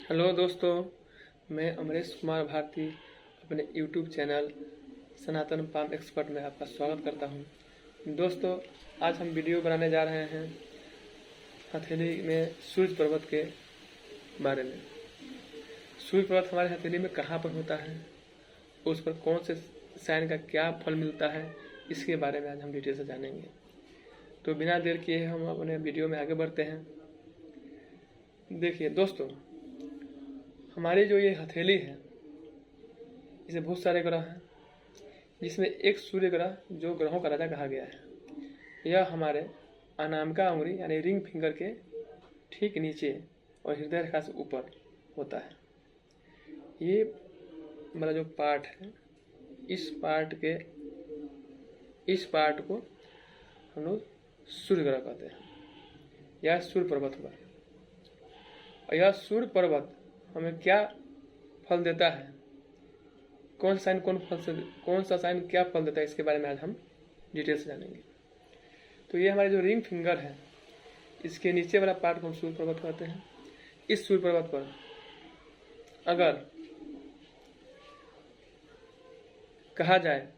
Hello दोस्तों, मैं अमरेश कुमार भारती अपने यूट्यूब चैनल सनातन पाम एक्सपर्ट में आपका स्वागत करता हूं। दोस्तों, आज हम वीडियो बनाने जा रहे हैं हथेली में सूर्य पर्वत के बारे में। सूर्य पर्वत हमारे हथेली में कहाँ पर होता है, उस पर कौन से साइन का क्या फल मिलता है, इसके बारे में आज हम डिटेल से जानेंगे। तो बिना देर किए हम अपने वीडियो में आगे बढ़ते हैं। देखिए दोस्तों, हमारी जो ये हथेली है, इसे बहुत सारे ग्रह हैं, जिसमें एक सूर्य ग्रह जो ग्रहों का राजा कहा गया है, यह हमारे अनामिका उंगली यानी रिंग फिंगर के ठीक नीचे और हृदय रेखा से ऊपर होता है। ये वाला जो पार्ट है, इस पार्ट को हम लोग सूर्य ग्रह कहते हैं। यह सूर्य पर्वत हुआ। और यह सूर्य पर्वत हमें क्या फल देता है, कौन सा साइन क्या फल देता है, इसके बारे में आज हम डिटेल से जानेंगे। तो ये हमारे जो रिंग फिंगर है, इसके नीचे वाला पार्ट को हम सूर्य पर्वत कहते हैं। इस सूर्य पर्वत पर अगर कहा जाए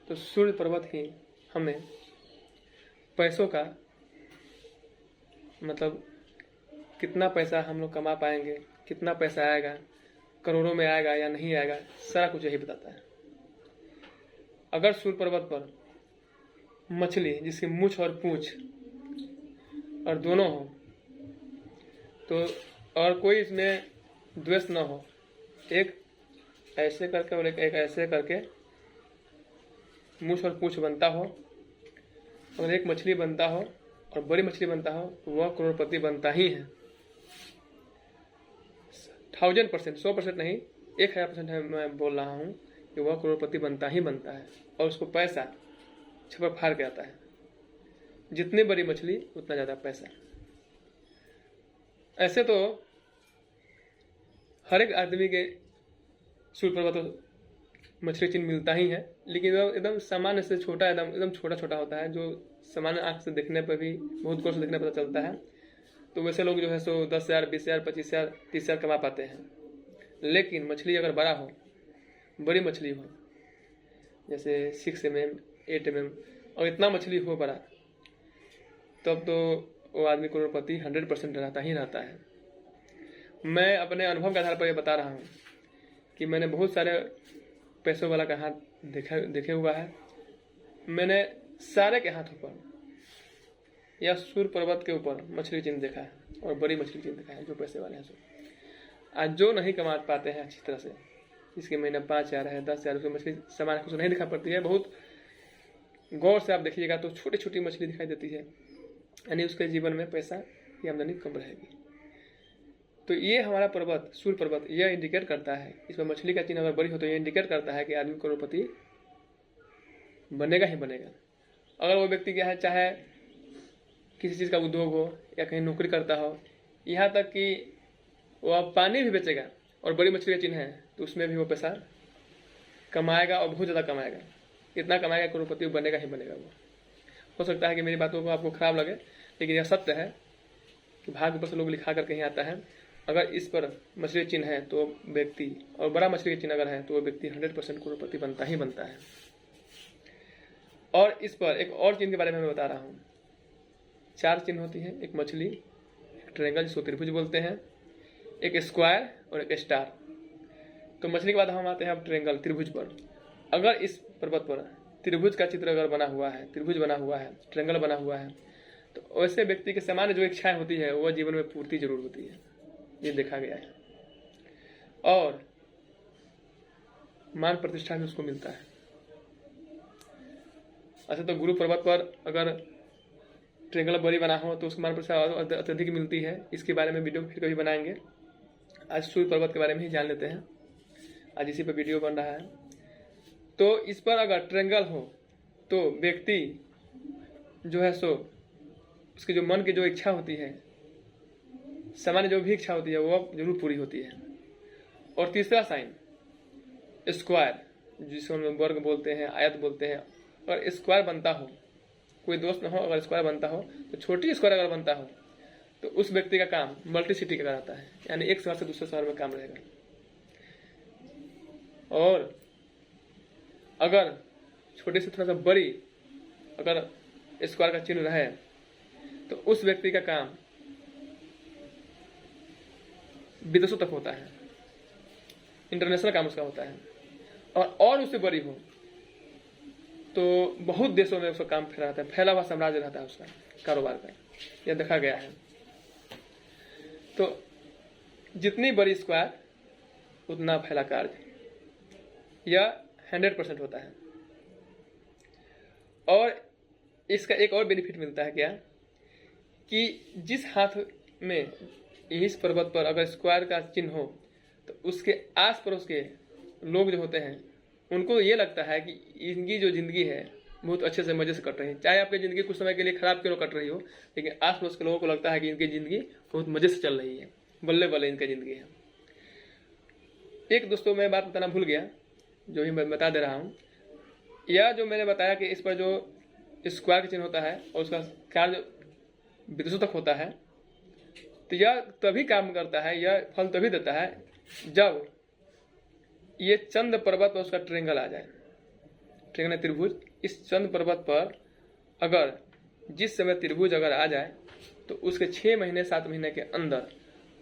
तो सूर्य पर्वत ही हमें पैसों का मतलब कितना पैसा हम लोग कमा पाएंगे, कितना पैसा आएगा, करोड़ों में आएगा या नहीं आएगा, सारा कुछ यही बताता है। अगर सूर्य पर्वत पर मछली जिसकी मूछ और पूंछ और दोनों हो तो, और कोई इसमें द्वेष न हो, एक ऐसे करके और एक ऐसे करके मूछ और पूंछ बनता हो, और एक मछली बनता हो और बड़ी मछली बनता हो, तो वह करोड़पति बनता ही है। 1000%, 100% नहीं, 1000% है, मैं बोल रहा हूँ कि वह करोड़पति बनता ही बनता है। और उसको पैसा छपर फाड़ के आता है। जितनी बड़ी मछली उतना ज़्यादा पैसा। ऐसे तो हर एक आदमी के सूर्य पर्वत तो मछली चिन्ह मिलता ही है, लेकिन एकदम सामान्य से छोटा, एकदम छोटा छोटा होता है, जो सामान्य आँख से देखने पर भी, बहुत गौर से देखने पर पता चलता है। तो वैसे लोग जो है सो 10,000, 20,000, 25,000, 30,000 कमा पाते हैं। लेकिन मछली अगर बड़ा हो, बड़ी मछली हो, जैसे 6 mm, 8 mm, और इतना मछली हो बड़ा, तब तो वो आदमी करोड़पति 100% रहता ही रहता है। मैं अपने अनुभव के आधार पर ये बता रहा हूँ कि मैंने बहुत सारे पैसों वाला का हाथ देखे हुआ है। मैंने सारे के हाथों पर या सूर्य पर्वत के ऊपर मछली चिन्ह देखा है और बड़ी मछली चिन्ह देखा है, जो पैसे वाले हैं। सो आज जो नहीं कमा पाते हैं अच्छी तरह से, इसके महीने 5,000 है, 10,000, उसकी मछली समान कुछ नहीं दिखा पड़ती है। बहुत गौर से आप देखिएगा तो छोटी छोटी मछली दिखाई देती है, यानी उसके जीवन में पैसा की आमदनी कम रहेगी। तो ये हमारा पर्वत, सूर्य पर्वत, यह इंडिकेट करता है, इसमें मछली का चिन्ह अगर बड़ी हो तो यह इंडिकेट करता है कि आदमी करोड़पति बनेगा ही बनेगा। अगर वो व्यक्ति क्या है, चाहे किसी चीज़ का उद्योग हो या कहीं नौकरी करता हो, यहाँ तक कि वो पानी भी बेचेगा और बड़ी मछली का चिन्ह है, तो उसमें भी वो पैसा कमाएगा और बहुत ज़्यादा कमाएगा। इतना कमाएगा, करोड़पति बनेगा ही बनेगा। वो हो सकता है कि मेरी बातों को आपको खराब लगे, लेकिन यह सत्य है कि भाग्य पर से लोग लिखा कर कहीं आता है। अगर इस पर मछली चिन्ह है तो व्यक्ति, और बड़ा मछली का चिन्ह अगर है तो वो व्यक्ति 100% करोड़पति बनता ही बनता है। और इस पर एक और चिन्ह के बारे में मैं बता रहा हूँ। 4 चिन्ह होती हैं, एक मछली, एक ट्रायंगल जिसको त्रिभुज बोलते हैं, एक स्क्वायर और एक स्टार। तो मछली के बाद हम आते हैं अब ट्रायंगल, त्रिभुज पर। अगर इस पर्वत पर त्रिभुज का चित्र अगर बना हुआ है, त्रिभुज बना हुआ है, ट्रायंगल बना हुआ है, तो वैसे व्यक्ति के सामान्य जो इच्छाएं होती है वह जीवन में पूर्ति जरूर होती है, ये देखा गया है। और मान प्रतिष्ठा भी उसको मिलता है। ऐसे तो गुरु पर्वत पर अगर ट्रायंगल बड़ी बना हो तो उसको मान प्रतिष्ठा अत्यधिक मिलती है। इसके बारे में वीडियो फिर कभी बनाएंगे। आज सूर्य पर्वत के बारे में ही जान लेते हैं, आज इसी पर वीडियो बन रहा है। तो इस पर अगर ट्रायंगल हो तो व्यक्ति जो है सो उसकी जो मन की जो इच्छा होती है, सामान्य जो भी इच्छा होती है, वो जरूर पूरी होती है। और तीसरा साइन स्क्वायर, जिसको हम वर्ग बोलते हैं, आयत बोलते हैं, और स्क्वायर बनता हो, कोई दोस्त न हो, अगर स्क्वायर बनता हो तो छोटी स्क्वायर अगर बनता हो तो उस व्यक्ति का काम मल्टी सिटी का रहता है, यानी एक शहर से दूसरे शहर में काम रहेगा। और अगर छोटी से थोड़ा सा बड़ी अगर स्क्वायर का चिन्ह रहे तो उस व्यक्ति का काम विदेशों तक होता है, इंटरनेशनल काम उसका होता है। और उससे बड़ी हो तो बहुत देशों में उसका काम फैलाता है, फैला हुआ साम्राज्य रहता है उसका कारोबार का, यह देखा गया है। तो जितनी बड़ी स्क्वायर उतना फैला कार्य, यह 100% होता है। और इसका एक और बेनिफिट मिलता है क्या, कि जिस हाथ में इस पर्वत पर अगर स्क्वायर का चिन्ह हो तो उसके आस पड़ोस के लोग जो होते हैं उनको ये लगता है कि इनकी जो जिंदगी है बहुत अच्छे से मजे से कट रही है। चाहे आपकी जिंदगी कुछ समय के लिए खराब क्यों कट रही हो, लेकिन आस पड़ोस के लोगों को लगता है कि इनकी जिंदगी बहुत मजे से चल रही है, बल्ले बल्ले इनकी जिंदगी है। एक दोस्तों मैं बात बताना भूल गया, जो ही मैं बता दे रहा हूँ। यह जो मैंने बताया कि इस पर जो स्क्वायर का चिन्ह होता है और उसका कार्य विदेशों तक होता है, तो यह तभी काम करता है, यह फल तभी देता है जब ये चंद्र पर्वत पर उसका ट्रेंगल आ जाए, ट्रेंगल त्रिभुज। इस चंद्र पर्वत पर अगर जिस समय त्रिभुज अगर आ जाए तो उसके 6 महीने 7 महीने के अंदर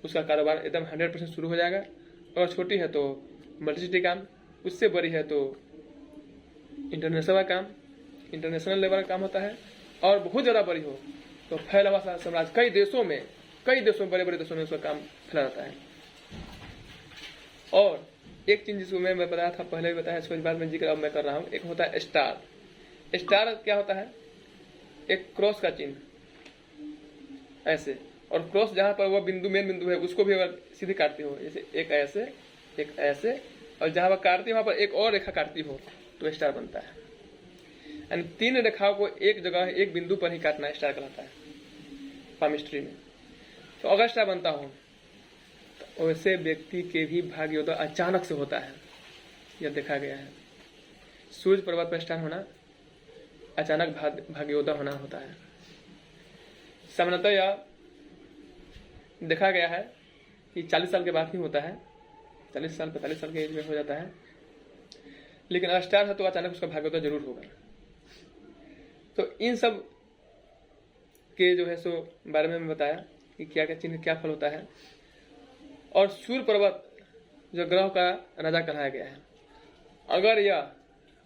उसका कारोबार एकदम 100% शुरू हो जाएगा। अगर छोटी है तो मल्टीसिटी काम, उससे बड़ी है तो इंटरनेशनल काम, इंटरनेशनल लेवल का काम होता है। और बहुत ज़्यादा बड़ी हो तो फैला हुआ साम्राज्य, कई देशों में बड़े बड़े देशों में उसका काम फैला रहता है। और एक चीज जिसको मैं बताया था पहले भी बताया, इसको इस बात में जिक्र अब मैं कर रहा हूँ, एक होता है स्टार। स्टार क्या होता है, एक क्रॉस का चिन्ह ऐसे, और क्रॉस जहाँ पर वो बिंदु मेन बिंदु है उसको भी अगर सीधी काटती हो, जैसे एक ऐसे और जहाँ पर काटती हो वहाँ पर एक और रेखा काटती हो तो स्टार बनता है। यानी 3 रेखाओं को एक जगह एक बिंदु पर ही काटना स्टार कहलाता है पामिस्ट्री में। तो अगर स्टार बनता हो तो वैसे व्यक्ति के भी भाग्योदय अचानक से होता है, यह देखा गया है। सूर्य पर्वत पर स्टार होना अचानक भाग्योदय होना होता है। सामान्यतः यह देखा गया है कि 40 साल के बाद ही होता है, 40 साल 45 साल के एज में हो जाता है। लेकिन अगर स्टार है तो अचानक उसका भाग्योदय जरूर होगा। तो इन सब के जो है सो बारे में बताया कि क्या क्या चिन्ह क्या फल होता है। और सूर्य पर्वत जो ग्रह का राजा कहलाया गया है, अगर यह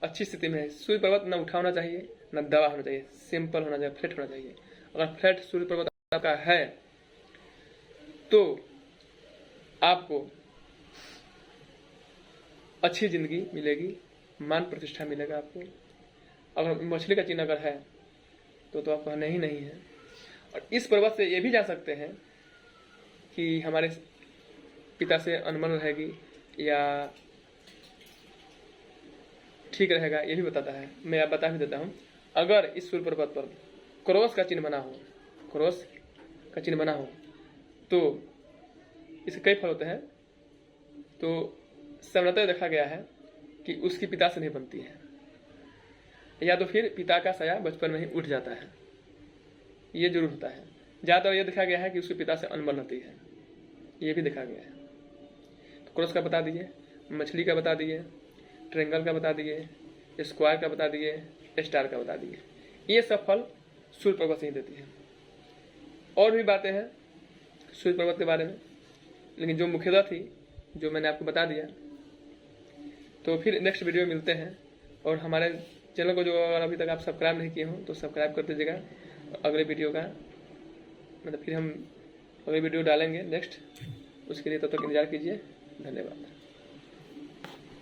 अच्छी स्थिति में है, सूर्य पर्वत न उठा होना चाहिए न दबा होना चाहिए, सिंपल होना चाहिए, फ्लैट होना चाहिए। अगर फ्लैट सूर्य पर्वत का है तो आपको अच्छी जिंदगी मिलेगी, मान प्रतिष्ठा मिलेगा आपको। अगर मछली का चिन्ह अगर है तो आप कहने ही नहीं है। और इस पर्वत से ये भी जा सकते हैं कि हमारे पिता से अनबन रहेगी या ठीक रहेगा, ये भी बताता है। मैं आप बता भी देता हूँ, अगर इस सूर्य पर्वत पर क्रॉस का चिन्ह बना हो तो इसके कई फल होते हैं। तो सामान्यतः देखा गया है कि उसकी पिता से नहीं बनती है, या तो फिर पिता का साया बचपन में ही उठ जाता है, ये जरूर होता है। ज़्यादातर ये देखा गया है कि उसके पिता से अनबन होती है, ये भी देखा गया है। तो क्रॉस का बता दिए, मछली का बता दिए, ट्रेंगल का बता दिए, स्क्वायर का बता दिए, स्टार का बता दिए। ये सब फल सूर्य पर्वत से ही देती है। और भी बातें हैं सूर्य पर्वत के बारे में, लेकिन जो मुख्यतः थी जो मैंने आपको बता दिया। तो फिर नेक्स्ट वीडियो में मिलते हैं। और हमारे चैनल को जो अगर अभी तक आप सब्सक्राइब नहीं किए हो तो सब्सक्राइब कर दीजिएगा। अगले वीडियो का मतलब फिर हम अगले वीडियो डालेंगे नेक्स्ट, उसके लिए तब तक इंतजार कीजिए। धन्यवाद।